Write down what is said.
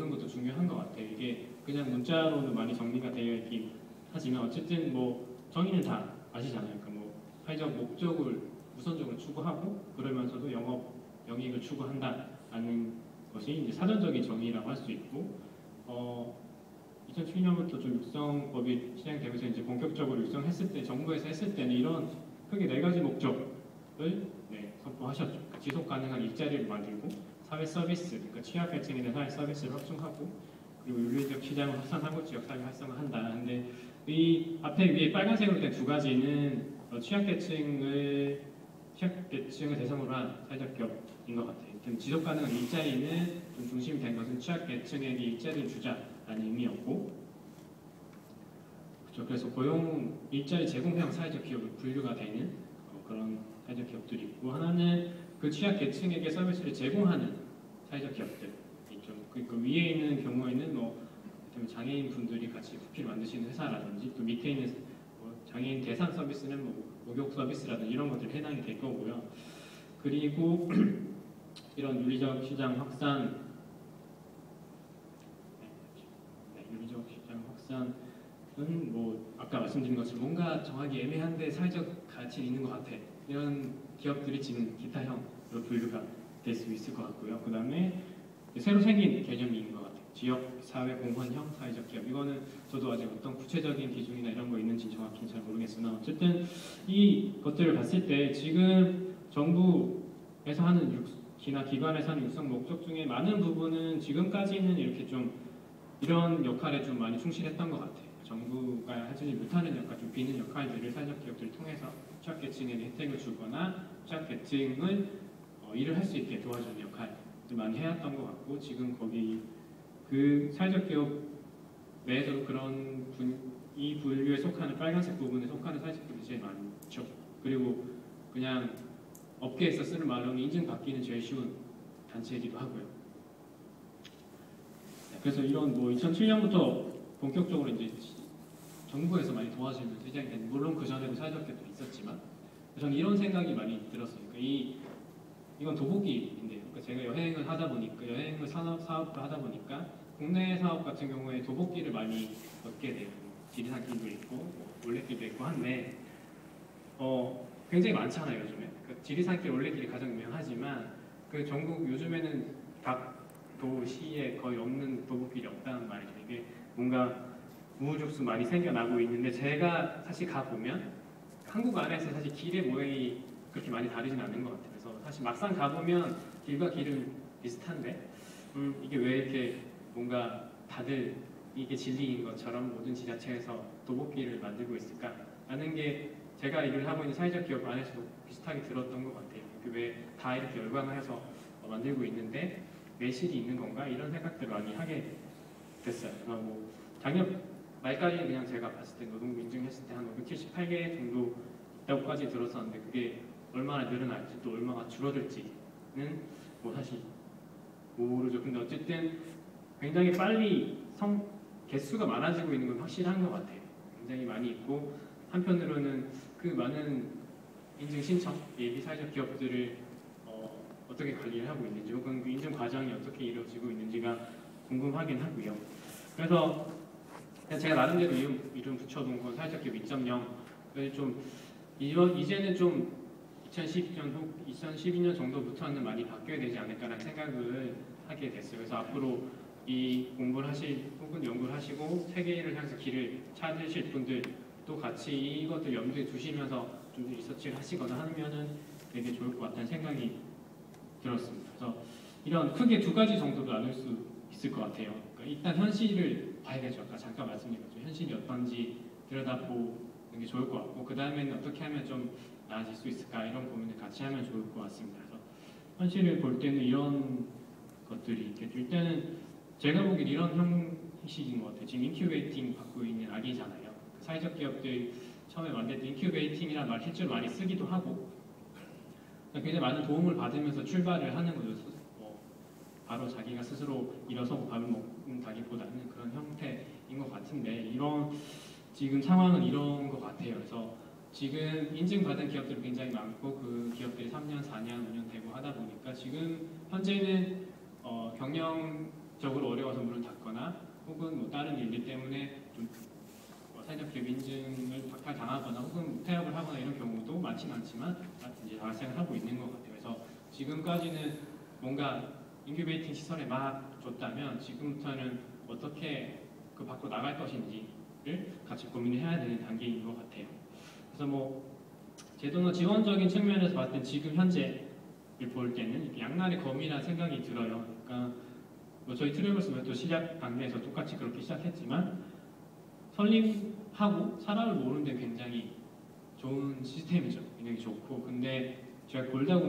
것도 중요한 것 같아요. 이게 그냥 문자로는 많이 정리가 되어 있긴 하지만 어쨌든 뭐 정의는 다 아시잖아요. 그러니까 뭐 사회적 목적을 우선적으로 추구하고 그러면서도 영익을 추구한다라는 것이 이제 사전적인 정의라고 할 수 있고 2007년부터 좀 육성법이 시행되면서 이제 본격적으로 육성했을 때 정부에서 했을 때는 이런 크게 네 가지 목적을 선포하셨죠. 지속 가능한 일자리를 만들고 사회 서비스, 그러니까 취약계층에 대한 사회 서비스를 확충하고 그리고 윤리적 시장을 확산하고 지역사회 활성화한다. 근데 이 앞에 위에 빨간색으로 된 두 가지는 취약계층을 대상으로 한 사회적 기업인 것 같아요. 지속 가능한 일자리는 좀 중심이 된 것은 취약계층에게 일자리를 주자라는 의미였고, 그렇죠. 그래서 고용 일자리 제공형 사회적 기업으로 분류가 되는 그런 사회적 기업들이 있고, 하나는 그 취약계층에게 서비스를 제공하는 사회적 기업들 있죠. 그 위에 있는 경우에는 뭐 장애인 분들이 같이 쿠키를 만드시는 회사라든지 또 밑에 있는 장애인 대상 서비스는 뭐 목욕 서비스라든지 이런 것들이 해당이 될 거고요. 그리고 이런 윤리적 시장 확산, 윤리적 시장 확산은 뭐 아까 말씀드린 것처럼 뭔가 정하기 애매한데 사회적 가치 있는 것 같아. 이런 기업들이 지금 기타형으로 분류가 될 수 있을 것 같고요. 그 다음에 새로 생긴 개념인 것 같아요. 지역 사회 공헌형 사회적 기업. 이거는 저도 아직 어떤 구체적인 기준이나 이런 거 있는지 정확히 잘 모르겠으나 어쨌든 이 것들을 봤을 때 지금 정부에서 하는 기관에서 하는 육성 목적 중에 많은 부분은 지금까지는 이렇게 좀 이런 역할에 좀 많이 충실했던 것 같아요. 정부가 하지 못하는 역할, 좀 비는 역할들을 사회적 기업들을 통해서 취약계층에게 혜택을 주거나 취약계층을 일을 할 수 있게 도와주는 역할을 많이 해왔던 것 같고, 지금 거기 그 사회적 기업 내에서도 그런 이 분류에 속하는 빨간색 부분에 속하는 사회적 기업이 제일 많죠. 그리고 그냥 업계에서 쓰는 말로는 인증받기는 제일 쉬운 단체이기도 하고요. 그래서 이런 뭐 2007년부터 본격적으로 이제 정부에서 많이 도와주면서 시작이 된, 물론 그 전에도 사회적 기업도 있었지만 저는 이런 생각이 많이 들었어요. 그러니까 이건 도보기인데요. 그러니까 제가 여행을 하다 보니까 여행을 사업을 하다 보니까 국내 사업 같은 경우에 도보기를 많이 얻게 돼요. 지리산길도 있고 뭐 올레길도 있고 한데 굉장히 많잖아요 요즘에. 그 지리산길 올레길이 가장 유명하지만 그 전국 요즘에는 각 도시에 거의 없는 도보길이 없다는 말이죠. 이게 뭔가 우후죽순 많이 생겨나고 있는데 제가 사실 가보면 한국 안에서 사실 길의 모양이 그렇게 많이 다르진 않는 것 같아요. 그래서 사실 막상 가보면 길과 길은 비슷한데 이게 왜 이렇게 뭔가 다들 이게 진리인 것처럼 모든 지자체에서 도보길을 만들고 있을까라는 게 제가 일을 하고 있는 사회적 기업 안에서도 비슷하게 들었던 것 같아요. 왜 다 이렇게 열광을 해서 만들고 있는데 매실이 있는 건가? 이런 생각들을 많이 하게 됐어요. 뭐 작년 말까지는 그냥 제가 봤을 때 노동부 인증했을 때 한 578개 정도 있다고까지 들었었는데 그게 얼마나 늘어날지 또 얼마나 줄어들지는 뭐 사실 모르죠. 근데 어쨌든 굉장히 빨리 개수가 많아지고 있는 건 확실한 것 같아요. 굉장히 많이 있고 한편으로는 그 많은 인증 신청, 예비 사회적 기업들을 어떻게 관리를 하고 있는지 혹은 그 인증 과정이 어떻게 이루어지고 있는지가 궁금하긴 하고요. 그래서 제가 나름대로 이름 붙여둔 건 사회적 기업 2.0. 좀 이제는 좀 2012년 정도부터는 많이 바뀌어야 되지 않을까라는 생각을 하게 됐어요. 그래서 앞으로 이 공부를 하실 혹은 연구를 하시고 세계를 향해서 길을 찾으실 분들도 같이 이것들 염두에 두시면서 좀 리서치를 하시거나 하면은 되게 좋을 것 같다는 생각이 들었습니다. 그래서 이런 크게 두 가지 정도로 나눌 수 있을 것 같아요. 그러니까 일단 현실을 봐야겠죠. 아까 잠깐 말씀드렸죠. 현실이 어떤지 들여다보는 게 좋을 것 같고 그 다음에는 어떻게 하면 좀 나아질 수 있을까 이런 고민을 같이 하면 좋을 것 같습니다. 그래서 현실을 볼 때는 이런 것들이 있겠죠. 일단은 제가 보기엔 이런 형식인 것 같아요. 지금 인큐베이팅 받고 있는 아기잖아요. 사회적 기업들 처음에 만들 때 인큐베이팅이라는 말 실제로 많이 쓰기도 하고 굉장히 많은 도움을 받으면서 출발을 하는 거죠. 바로 자기가 스스로 일어서고 밥을 먹는다기보다는 그런 형태인 것 같은데 이런 지금 상황은 이런 것 같아요. 그래서 지금 인증받은 기업들이 굉장히 많고 그 기업들이 3년, 4년, 5년 되고 하다 보니까 지금 현재는 경영 법적으로 어려워서 문을 닫거나 혹은 뭐 다른 일들 때문에 좀 사회적 기업 인증을 박탈당하거나 혹은 무태업을 하거나 이런 경우도 많지는 않지만 이제 발생을 하고 있는 것 같아요. 그래서 지금까지는 뭔가 인큐베이팅 시설에 막 줬다면 지금부터는 어떻게 그 밖으로 나갈 것인지를 같이 고민을 해야 되는 단계인 것 같아요. 그래서 뭐 제도나 지원적인 측면에서 봤을 때 지금 현재를 볼 때는 양날의 검이라는 생각이 들어요. 그러니까 뭐 저희 트래블스 또 시작 단계에서 똑같이 그렇게 시작했지만 설립하고 사람을 모르는 데 굉장히 좋은 시스템이죠. 굉장히 좋고 근데 제가 골다